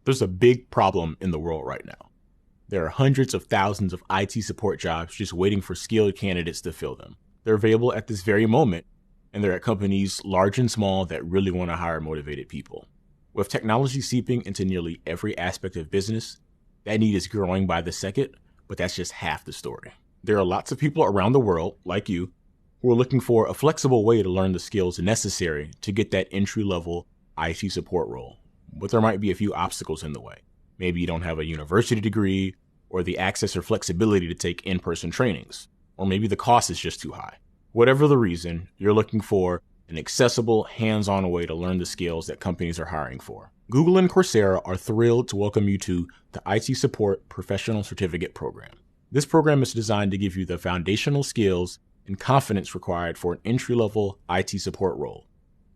There's a big problem in the world right now. There are hundreds of thousands of IT support jobs just waiting for skilled candidates to fill them. They're available at this very moment, and they're at companies large and small that really want to hire motivated people. With technology seeping into nearly every aspect of business, that need is growing by the second, but that's just half the story. There are lots of people around the world, like you, who are looking for a flexible way to learn the skills necessary to get that entry-level IT support role. But there might be a few obstacles in the way. Maybe you don't have a university degree, or the access or flexibility to take in-person trainings, or maybe the cost is just too high. Whatever the reason, you're looking for an accessible, hands-on way to learn the skills that companies are hiring for. Google and Coursera are thrilled to welcome you to the IT Support Professional Certificate Program. This program is designed to give you the foundational skills and confidence required for an entry-level IT support role,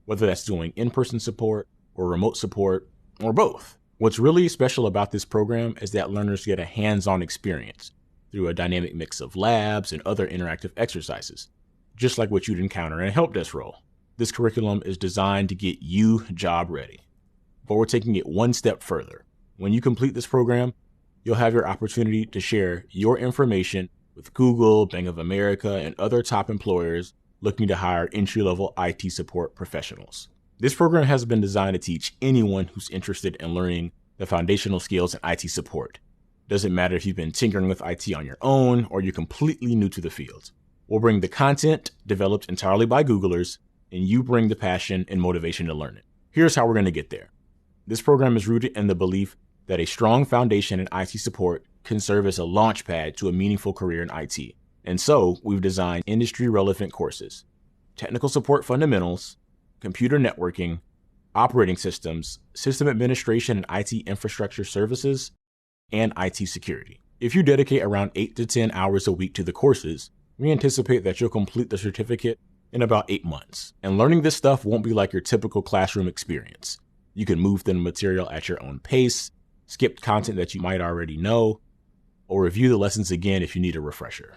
whether that's doing in-person support or remote support or both. What's really special about this program is that learners get a hands-on experience through a dynamic mix of labs and other interactive exercises, just like what you'd encounter in a help desk role. This curriculum is designed to get you job ready, but we're taking it one step further. When you complete this program, you'll have your opportunity to share your information with Google, Bank of America, and other top employers looking to hire entry-level IT support professionals. This program has been designed to teach anyone who's interested in learning the foundational skills in IT support. Doesn't matter if you've been tinkering with IT on your own or you're completely new to the field. We'll bring the content developed entirely by Googlers, and you bring the passion and motivation to learn it. Here's how we're going to get there. This program is rooted in the belief that a strong foundation in IT support can serve as a launchpad to a meaningful career in IT. And so we've designed industry-relevant courses: technical support fundamentals, computer networking, operating systems, system administration and IT infrastructure services, and IT security. If you dedicate around 8 to 10 hours a week to the courses, we anticipate that you'll complete the certificate in about 8 months. And learning this stuff won't be like your typical classroom experience. You can move through the material at your own pace, skip content that you might already know, or review the lessons again if you need a refresher.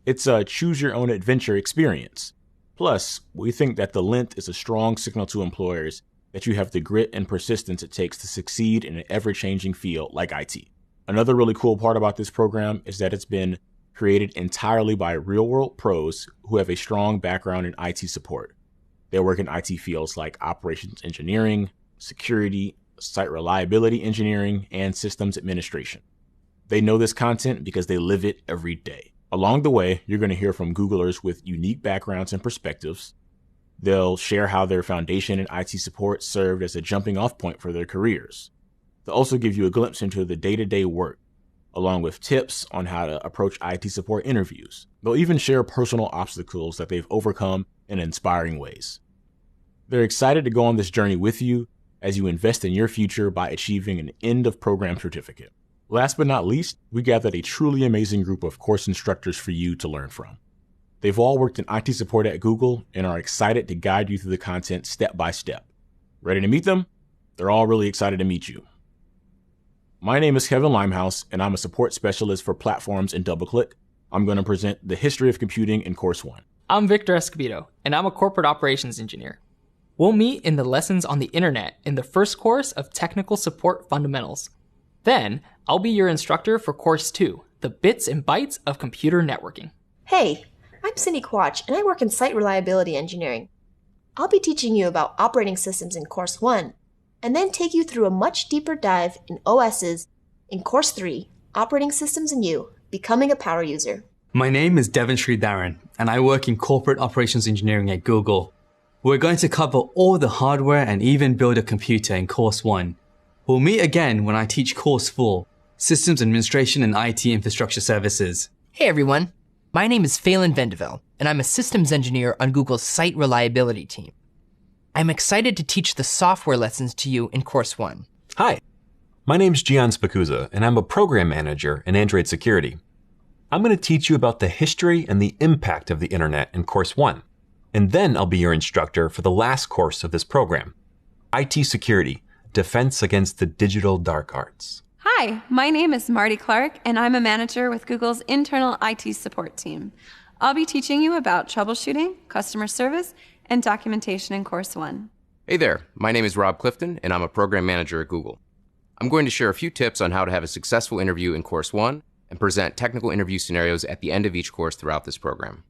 It's a choose-your-own-adventure experience. Plus, we think that the length is a strong signal to employers that you have the grit and persistence it takes to succeed in an ever-changing field like IT. Another really cool part about this program is that it's been created entirely by real-world pros who have a strong background in IT support. They work in IT fields like operations engineering, security, site reliability engineering, and systems administration. They know this content because they live it every day. Along the way, you're going to hear from Googlers with unique backgrounds and perspectives. They'll share how their foundation in IT support served as a jumping off point for their careers. They'll also give you a glimpse into the day-to-day work, along with tips on how to approach IT support interviews. They'll even share personal obstacles that they've overcome in inspiring ways. They're excited to go on this journey with you as you invest in your future by achieving an end-of-program certificate. Last but not least, we gathered a truly amazing group of course instructors for you to learn from. They've all worked in IT support at Google and are excited to guide you through the content step by step. Ready to meet them? They're all really excited to meet you. My name is Kevin Limehouse, and I'm a support specialist for platforms in DoubleClick. I'm going to present the history of computing in Course 1. I'm Victor Escobedo, and I'm a corporate operations engineer. We'll meet in the lessons on the internet in the first course of Technical Support Fundamentals. Then, I'll be your instructor for Course 2, the bits and bytes of computer networking. Hey, I'm Cindy Quach, and I work in Site Reliability Engineering. I'll be teaching you about operating systems in Course 1, and then take you through a much deeper dive in OSs in Course 3, Operating Systems and You, Becoming a Power User. My name is Devon Sridharan, and I work in Corporate Operations Engineering at Google. We're going to cover all the hardware and even build a computer in Course 1. We'll meet again when I teach Course 4, Systems Administration and IT Infrastructure Services. Hey everyone, my name is Phelan Vendevel, and I'm a systems engineer on Google's Site Reliability team. I'm excited to teach the software lessons to you in Course 1. Hi, my name's Gian Spacuzza, and I'm a program manager in Android security. I'm going to teach you about the history and the impact of the internet in Course 1, and then I'll be your instructor for the last course of this program, IT Security, Defense Against the Digital Dark Arts. Hi, my name is Marty Clark, and I'm a manager with Google's internal IT support team. I'll be teaching you about troubleshooting, customer service, and documentation in Course 1. Hey there, my name is Rob Clifton, and I'm a program manager at Google. I'm going to share a few tips on how to have a successful interview in Course 1 and present technical interview scenarios at the end of each course throughout this program.